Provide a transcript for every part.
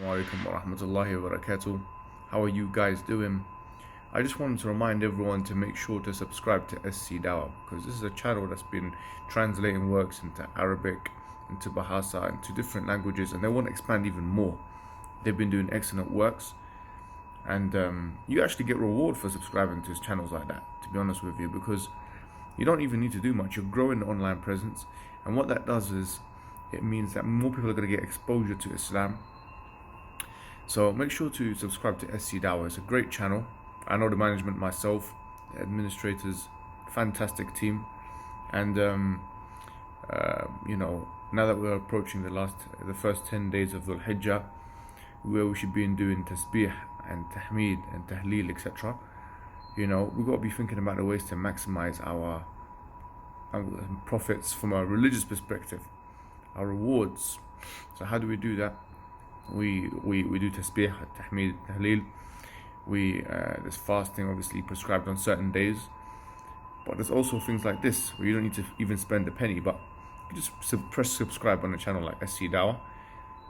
Assalamu alaikum wa rahmatullahi wa barakatuh. How are you guys doing? I just wanted to remind everyone to make sure to subscribe to SCDawah, because this is a channel that's been translating works into Arabic, into Bahasa, into different languages, and they want to expand even more. They've been doing excellent works, and you actually get reward for subscribing to channels like that, to be honest with you, because you don't even need to do much. You're growing the online presence, and what that does is it means that more people are going to get exposure to Islam. So make sure to subscribe to SCDawah. It's a great channel. I know the management myself, the administrators, fantastic team, and you know, now that we're approaching the first 10 days of Dhul Hijjah, where we should be doing tasbih and tahmeed and tahleel, etc. You know, we've got to be thinking about the ways to maximize our profits from a religious perspective, our rewards. So how do we do that? We do tasbih, tahmeed, tahleel. There's fasting obviously prescribed on certain days, but there's also things like this where you don't need to even spend a penny, but you just press subscribe on a channel like SCDawah,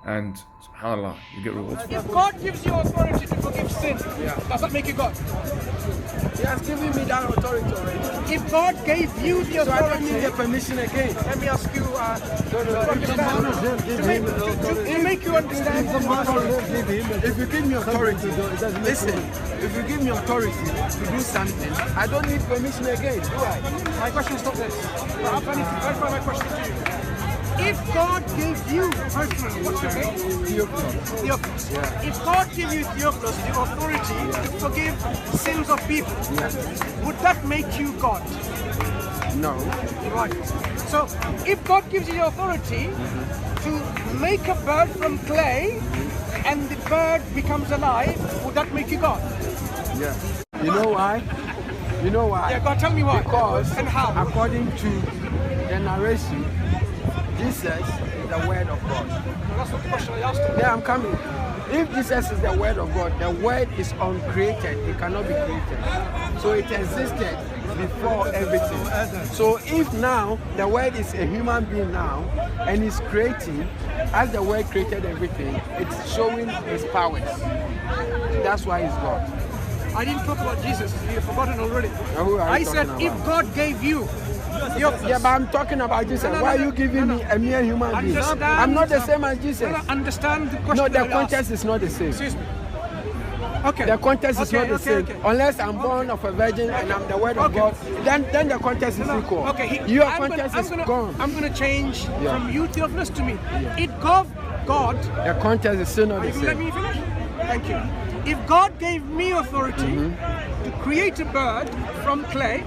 and subhanAllah, you get rewards. If God gives you authority to forgive sin, does that make you God? He has given me that authority already. If God gave you the authority, so I don't need the permission again. Let me ask you to make you understand. If you give me authority, listen, if you give me authority to do something, I don't need permission again, do I? My question is not this. I need to clarify my question to you. If God gave you personally, what's your name? Theophilus. Yeah. If God gave you, Theophilus, the authority to forgive sins of people, would that make you God? No. Right. So, if God gives you the authority to make a bird from clay and the bird becomes alive, would that make you God? Yeah. You know why? You know why? Yeah, God, tell me why. Because and how? According to the narration, Jesus is the word of God. Well, that's not the question I asked you. Yeah, I'm coming. If Jesus is the word of God, the word is uncreated. It cannot be created. So it existed before everything. So if now the word is a human being now and is creating, as the word created everything, it's showing his powers. That's why he's God. I didn't talk about Jesus. You've forgotten already. I said if God gave you. Yeah, but I'm talking about Jesus. Why are you giving me a mere human being? I'm not the same as Jesus. Understand the question. No, the context is not the same. Excuse me. Okay. The context is not the same. Unless I'm born of a virgin and I'm the word of God, then the context is equal. Okay. Your context is gone. I'm going to change from you, Theophilus, to me. It gave God. The context is still not the same. Let me finish. Thank you. If God gave me authority to create a bird from clay,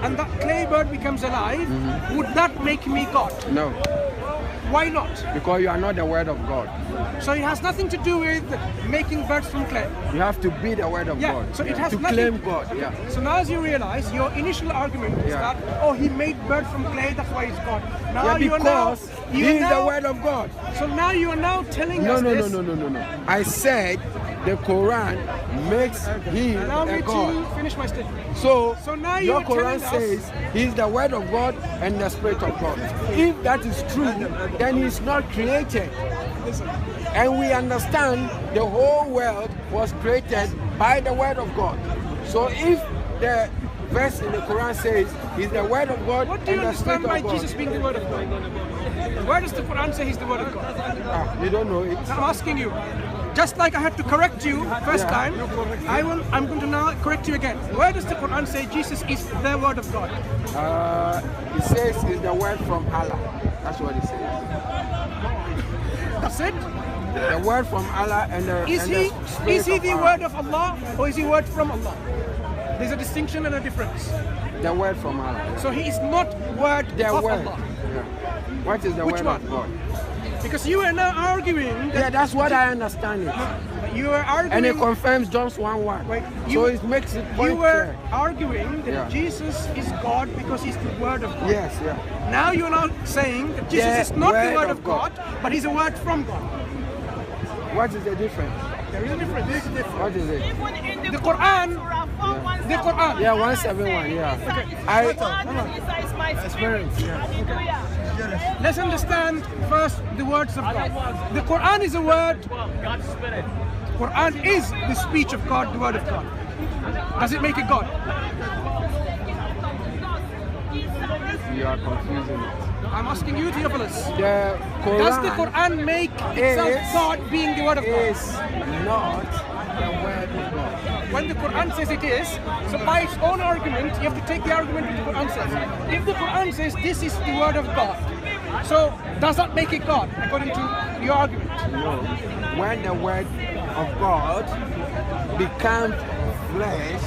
and that clay bird becomes alive, would that make me God? No. Why not? Because you are not the word of God. So it has nothing to do with making birds from clay. You have to be the word of God. So it has to nothing, claim God. Yeah. So now as you realize, your initial argument is that, oh, he made bird from clay, that's why he's God. Now because he is the word of God. So now you are now telling us this. No. I said the Quran makes him Allow me a God. to finish my statement. So now your Quran says he's the word of God and the spirit of God. If that is true, then he's not created. And we understand the whole world was created by the word of God. So if the verse in the Quran says he's the word of God what do you and the spirit understand by of God, Jesus being the word of God? Where does the Quran say he's the word of God? You don't know it. I'm asking you. Just like I had to correct you first time, I'm going to now correct you again. Where does the Quran say Jesus is the word of God? It says it's the word from Allah. That's what it says. That's it? The word from Allah and the Is he the word of Allah or is he word from Allah? There's a distinction and a difference. The word from Allah. So he is not word of Allah. Yeah. What is the Which word one? of God? Because you are now arguing that that's what I understand it. You are arguing, and it confirms John 1:1. So it makes it point you were clear. Arguing that Jesus is God because he's the word of God. Yes, Now you're now saying that Jesus is not the word of God, but he's a word from God. What is the difference? There is a difference. What is it? The Quran. The Quran. Yeah, 171. Yeah. God is my experience. Hallelujah. let's understand first the words of God. The Quran is a word. Quran is the speech of God, the word of God. Does it make it God? You are confusing it. I'm asking you, Theophilus. The Quran Does the Quran make itself God being the word of God? is not the word of God. When the Quran says it is, so by its own argument, you have to take the argument that the Quran says. If the Quran says this is the word of God, so does that make it God, according to your argument? No. When the word of God becomes flesh,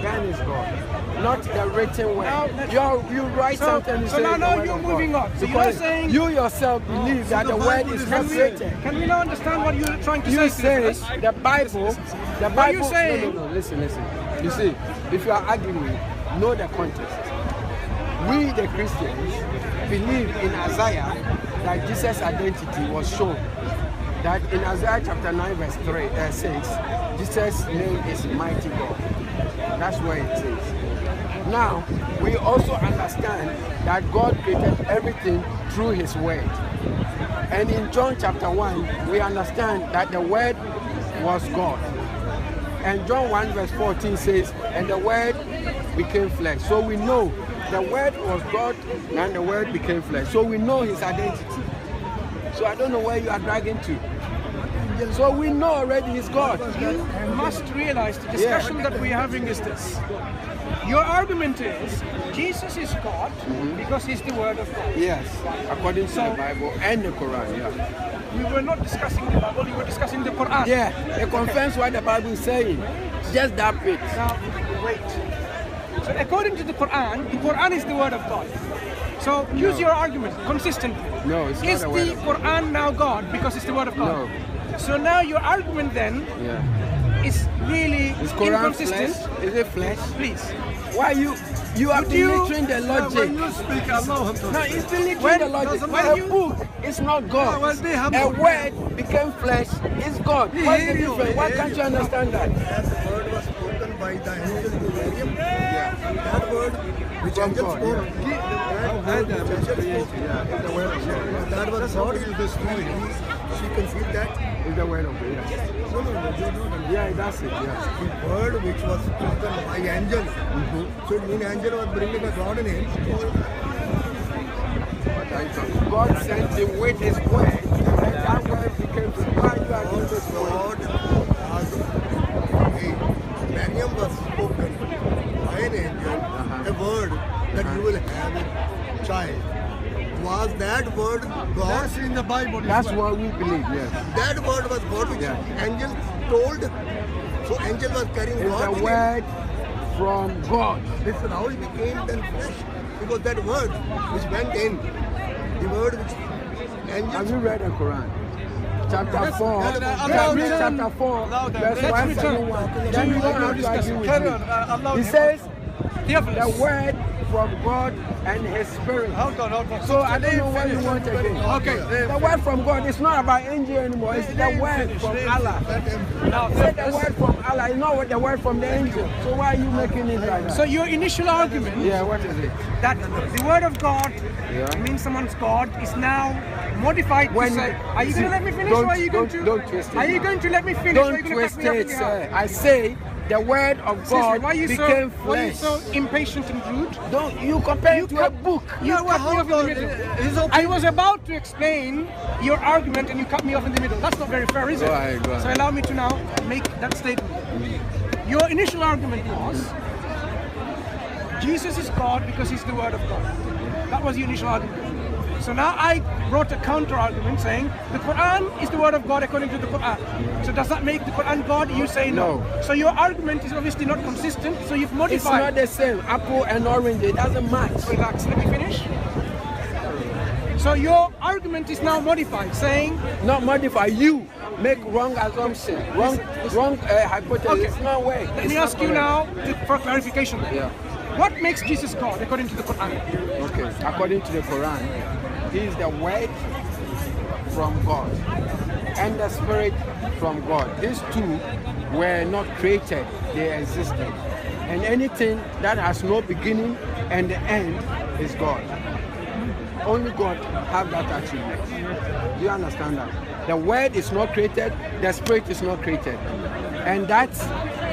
then it's God. Not the written word. You write something and so say now the word you're of moving God. on. So you're Because saying you yourself believe that the word is not written. Can we now understand what you're trying to You say? say the Bible. The Bible. What are you saying? No. Listen. You see, if you are arguing, know the context. We, the Christians, believe in Isaiah that Jesus' identity was shown. That in Isaiah chapter 9 verse 6, Jesus' name is Mighty God. That's where it says. Now, we also understand that God created everything through His Word. And in John chapter 1, we understand that the Word was God. And John 1 verse 14 says, and the Word became flesh. So we know the Word was God and the Word became flesh. So we know His identity. So I don't know where you are dragging to. So we know already He's God. You must realize the discussion that we're having is this. Your argument is Jesus is God because He's the Word of God. Yes, according to the Bible and the Quran, yeah. We were not discussing the Bible, we were discussing the Quran. Yeah, it confirms what the Bible is saying. Just that bit. Now, wait. So according to the Quran is the Word of God. So use your argument consistently. No, it's is not the Word the of God. Quran now God because it's the Word of God? No. So now your argument then is really Is Quran inconsistent. flesh? Is it flesh? Please. Why you are belittling the logic? When you speak Allah, No, it's belittling the logic. when A you- book is not God. well, be humble. A word became flesh is God. What's the difference? Why can't you understand that? That word was spoken by the angel to Miriam. Yeah. That word which From angel God, spoke. yeah. That word which angel spoke. That was God in the story. She conceived that. It's the word of God. Yeah. No, you're not. Yeah, that's it. Yeah. The word which was spoken by angel. So it means angel was bringing a God in him. God sent him with His word, and that word became flesh. Why you are doing this word? God has Miriam was spoken by an angel, a word that you will have a child. Was that word God? That's in the Bible. That's what we believe. Yes. That word was God which angel told. So angel was carrying It's God. the in him. word from God. This is how he became then flesh. Because that word which went in, the word which angel. Have you read the Quran? Chapter 4, Let's read chapter 4, verse 171. Then you don't have to argue with me. He says, the word from God and His Spirit. Hold on. So I don't know what you want again. Okay. The word from God is not about angel anymore. It's the word from Allah. Now, Say the word from Allah. It's not the word from the angel. So why are you making it like that? so your initial argument Yeah, what is it? that the Word of God means someone's God is now modified to say, are you going to let me finish or are you going to? Don't twist it. Are you now. going to let me finish or are you Don't going to cut twist me off in it, the sir. air? I say the word of Seriously, God why are you became why are you flesh. so impatient and rude? Don't you compare it to a book? You cut me off in the middle. I was about to explain your argument and you cut me off in the middle. That's not very fair, is it? Go ahead. So allow me to now make that statement. Your initial argument was Jesus is God because He's the Word of God. That was your initial argument. So now I brought a counter argument saying the Quran is the Word of God according to the Quran. So does that make the Quran God? You say no. So your argument is obviously not consistent. So you've It's modified. not the same. Apple and orange, it doesn't match. Relax, let me finish. So your argument is now modified, saying Not modify. You make wrong assumption, wrong hypothesis. Okay. It's no way. let me ask you now for clarification. Yeah. What makes Jesus God according to the Quran? Okay. According to the Quran, He is the word from God and the Spirit from God. These two were not created; they existed. And anything that has no beginning and the end is God. only God have that attribute. Do you understand that? The word is not created, the spirit is not created. And that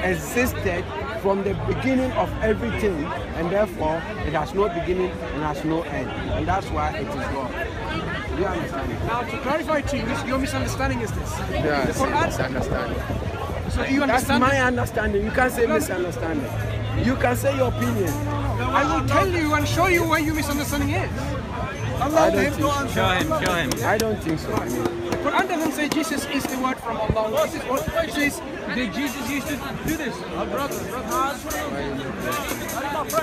existed from the beginning of everything, and therefore it has no beginning and has no end. And that's why it is God. Do you understand it? Now, to clarify to you, your misunderstanding is this. Yeah, The Quran- misunderstanding. So do you That's understand? my understanding. You can't say misunderstanding. You can say your opinion. I will tell you and show you where your misunderstanding is. I don't think so. Show him. I don't think so. The Quran doesn't say Jesus is the word from Allah. It says Did Jesus used to do this?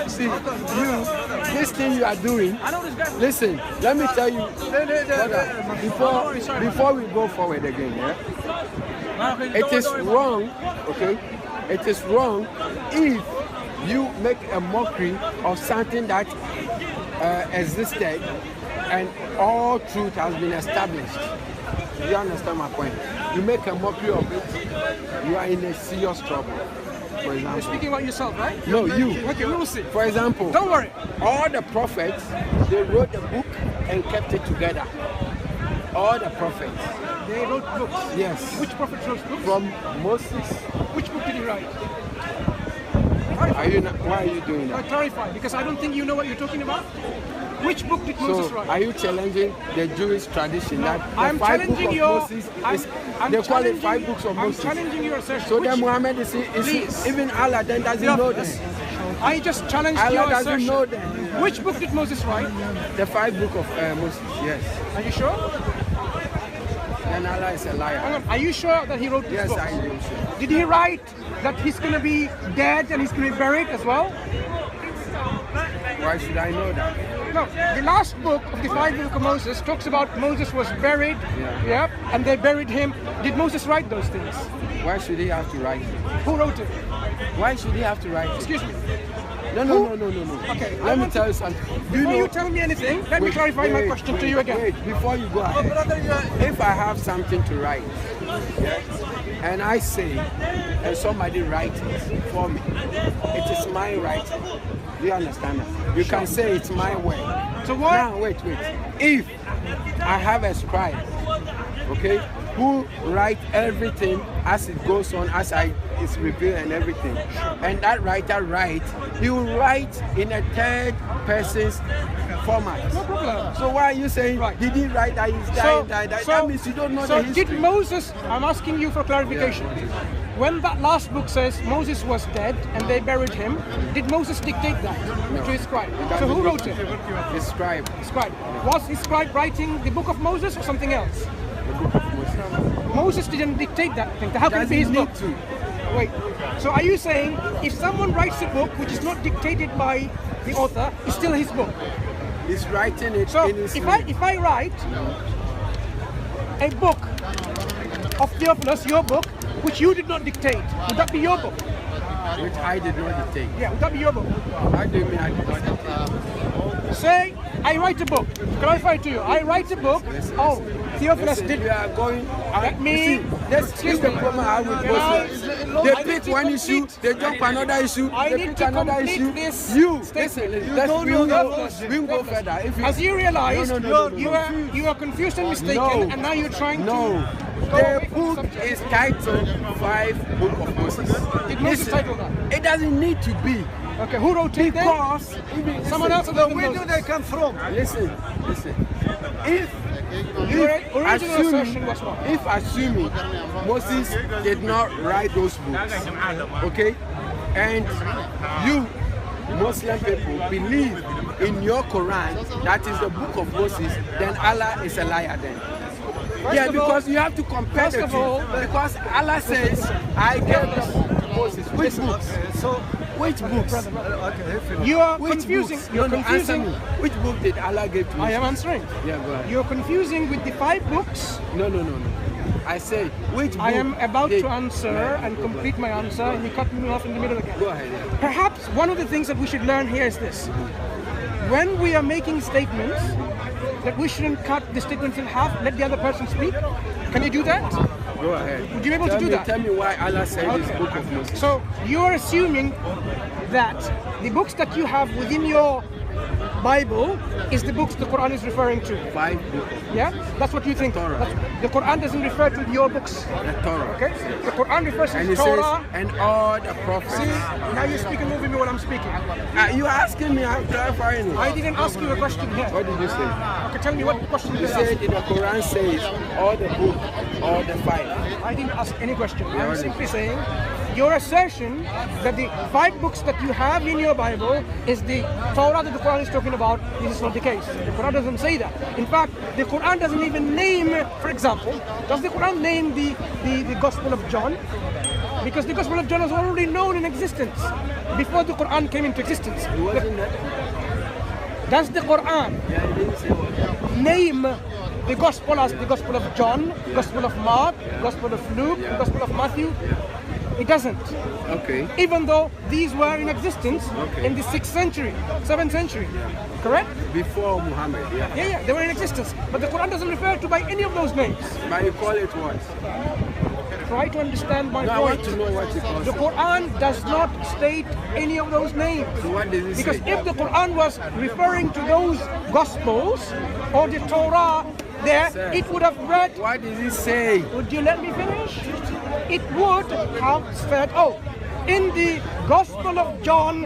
See, you, this thing you are doing, listen, let me tell you, brother, before we go forward again, yeah? It is wrong, okay? It is wrong if you make a mockery of something that existed and all truth has been established. You understand my point? You make a mockery of it, you are in a serious trouble. For you're example. speaking about yourself, right? No, you. Okay, we will see. For example, Don't worry. all the prophets, they wrote a book and kept it together. All the prophets. They wrote books. Yes. Which prophet wrote books? From Moses. Which book did he write? Are you not, why are you doing that? Clarify, because I don't think you know what you're talking about. Which book did Moses So, write? are you challenging the Jewish tradition that the I'm 5 books challenging of your. Moses I'm is, they call it 5 challenging- books of I'm Moses? challenging your assertion. So Which- then Muhammad is Please. even Allah then doesn't know Yes. them. I just challenged Allah your doesn't assertion. know them. Which book did Moses write? The 5 book of Moses, yes. Are you sure? Then Allah is a liar. Hang on. Are you sure that he wrote this Yes, book? I am sure. Did he write that he's going to be dead and he's going to be buried as well? Why should I know that? No. The last book of the 5 book of Moses talks about Moses was buried. Yeah. And they buried him. Did Moses write those things? Why should he have to write it? Who wrote it? Why should he have to write it? Excuse me. No. Okay, I Let me want tell you something. Before you tell me anything, let me clarify my question to you again. Wait, before you go ahead. If I have something to write, yeah, and I say, and somebody writes it for me, it is my writing. Do you understand that? You can say it's my word. So what? Now, wait. If I have a scribe, okay, who write everything as it goes on, as it's revealed and everything, and that writer writes, he will write in a third person's format. No problem. So why are you saying he didn't write that he's dying? That means you don't know the history. Did Moses, I'm asking you for clarification. When that last book says Moses was dead and they buried him, did Moses dictate that to his scribe? So who wrote it? His scribe. Scribe. Was his scribe writing the book of Moses or something else? The book of Moses. Moses didn't dictate that thing. How can it be his book? To. Wait. So are you saying if someone writes a book which is not dictated by the author, it's still his book? He's writing it So in his if I write a book of Theophilus, your book, which you did not dictate, would that be your book? which I did not dictate. Yeah, would that be your book? How do you mean I did not dictate? Say I write a book. Clarify to you. I write a book. Oh, Theophilus Listen, did. you are going. Let me. This is the problem I have with Muslims. They pick one issue, they jump another issue, I they need pick to another complete issue. this You statement. listen. You Let's don't bring know go. that. We will go further. If you, As you realize, No. you are confused and mistaken, No. and now you're trying No. to. go The away from book subject. is titled 5 Book of Moses. Did Moses Listen, title that? it doesn't need to be. Okay, who wrote it then? Because Someone else. Where do they come from? Listen. If Your original assuming, assertion was what? if assuming Moses did not write those books, okay, and you Muslim people believe in your Quran that is the book of Moses, then Allah is a liar then. Yeah, of because all- you have to compare first the of two. all- Because Allah says, I gave them Moses. Which books? So, Which books? You are Which confusing. books? You're No, answer confusing. me. Which book did Allah give to I Moses? am answering. Yeah, go ahead. You're confusing with the 5 books. No. I say, which book? I am about did- to answer and complete my answer, and you cut me off in the middle again. Go ahead. Yeah. Perhaps one of the things that we should learn here is this. When we are making statements, that we shouldn't cut the statements in half, let the other person speak. Can you do that? Go ahead. Would you be able to do that? Tell me why Allah said this Okay. book of Moses. So you're assuming that the books that you have within your Bible is the books the Quran is referring to. 5 books. Yeah? That's what you think. Torah. The Quran doesn't refer to your books. The Torah. Okay? The Quran refers And to it says, Torah. and all the prophets. See, now you're speaking over me while I'm speaking. You asking me, I'm clarifying it. I didn't ask you a question here. What did you say? Okay, tell me what question You you said asked. in the Quran says all the book, all the 5. I didn't ask any question. Yeah, I'm what simply saying your assertion that the 5 books that you have in your Bible is the Torah that the Quran is talking about. This is not the case. The Quran doesn't say that. In fact, the Quran doesn't even name, for example, does the Quran name the Gospel of John? Because the Gospel of John was already known in existence before the Quran came into existence. It wasn't that? Does the Quran Yeah, it didn't say what. name the Gospel as the Gospel of John, Gospel of Mark, Gospel of Luke, Gospel of Matthew? It doesn't. Okay. Even though these were in existence Okay. in the 6th century, 7th century, correct? Before Muhammad, yeah. Yeah, they were in existence. But the Quran doesn't refer to by any of those names. But you call it what? Try to understand my No, I point. want to know what you call The it. Quran does not state any of those names. So what does it Because say? if the Quran was referring to those Gospels or the Torah there, Sir. it would have read. What does it say? Would you let me finish? It would have said, oh, in the Gospel of John,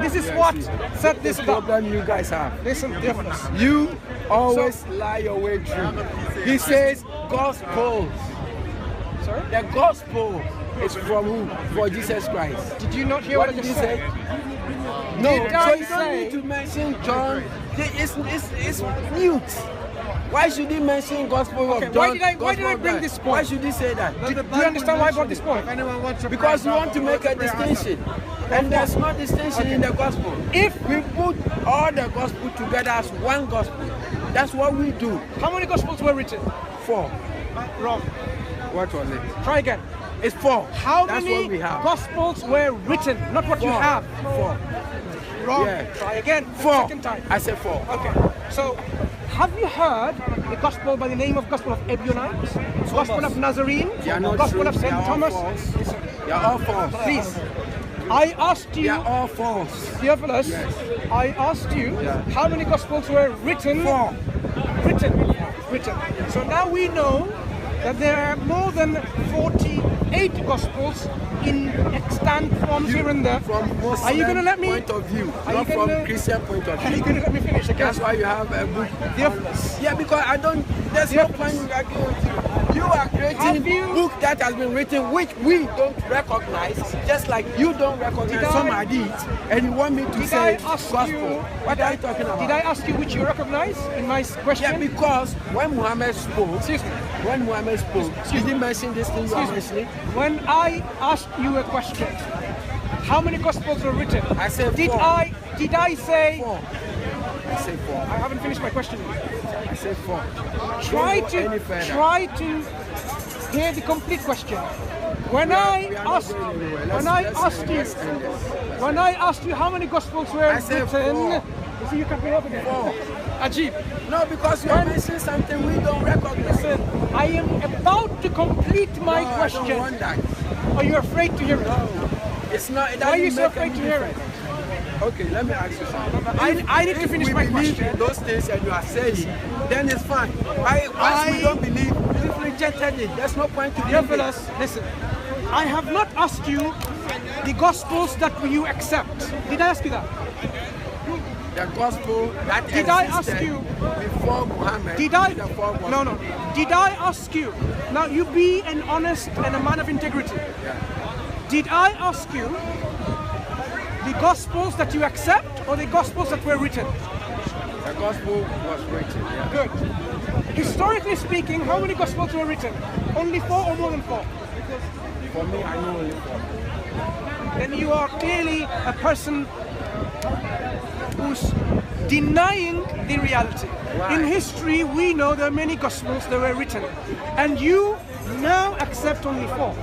this is what said this The about. problem you guys have. Listen, difference. You always lie your way through. He says gospel. Sorry? The gospel is from who? For Jesus Christ. Did you not hear What what I did he just say? said? No, Did so I you don't say- need to mention John. It's mute. Why should he mention Gospel Okay, of why John? did I Gospel of bring God? this point? Why should he say that? Do you understand why I brought this point? Because you want to make a distinction. And there's no distinction in the gospel. If We put all the gospel together as one gospel. That's what we do. how many Gospels were written? 4. Wrong. What was it? Try again. It's 4. How That's many what we have. Gospels were written? Not what you 4. have. 4. Wrong. Yeah. Try again. 4. Second time. I said 4. Okay. So, have you heard the Gospel by the name of Gospel of Ebionites? Gospel of Nazarene? They are not Gospel true. of They St. are all Thomas? false. Listen, They are all false. please. I asked They you, are all false. Theophilus, Yes. I asked you Yeah. how many Gospels were written? 4. Written. So now we know that there are more than 48 Gospels in extant forms here and there. From Muslim Are you going to let me? point of view, Are not you from gonna- Christian point of Are you view. going to let me finish again? That's why you have a book. Theophilus. Yeah, because I don't. There's no Theophilus. point in arguing with you. You are Have creating you- a book that has been written which we don't recognize, just like you don't recognize Did some I- hadiths, and you want me to Did say I ask gospel. you? What are you talking about? Did I ask you which you recognize in my question? Yeah, because when Muhammad spoke, Excuse me. did he mention this thing you are Excuse me. mentioning? When I asked you a question, how many Gospels were written? I said Did 4. I say? 4. I said 4. I haven't finished my question. I said 4. Try Don't go any to further. hear the complete question. When We I are not asked, going anywhere. when Let's I end asked you, this. when I asked you how many Gospels were I said written, 4. you see, you can be up again. 4. Ajib. No, because you are mentioning something we don't recognize. Listen, I am about to complete my No, I question. don't want that. Are you afraid to hear it? It's not. It Why are you doesn't so make afraid any to hear it? difference. Okay, let me ask you something. I need to finish If my we believe question. in those things and you are saying, then it's fine. Once we don't believe, we've rejected it. There's no point to believe it. Theophilus, listen. I have not asked you the Gospels that you accept. Did I ask you that? The gospel that Did I existed ask you? before Muhammad. Did I? The four gospels. No. Did I ask you? Now you be an honest and a man of integrity. Did I ask you the Gospels that you accept or the Gospels that were written? The gospel was written. Yeah. Good. Historically speaking, how many Gospels were written? Only 4 or more than 4? For me, I know only 4. Then you are clearly a person who's denying the reality. Why? In history, we know there are many Gospels that were written, and you now accept only 4.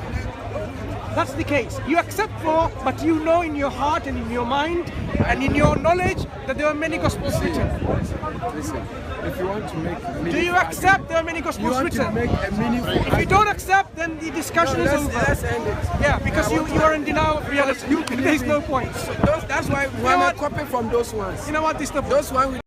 that's the case. You accept 4, but you know in your heart and in your mind and in your knowledge that there are many gospels written. Listen, if you want to make Do you accept there are many you gospels want to written? make a meaningful If you don't accept, then the discussion is over. let's end it. Yeah, because you are in denial of reality. There's no point. That's why we want to copy from those ones. You know what? This is the point. Those ones.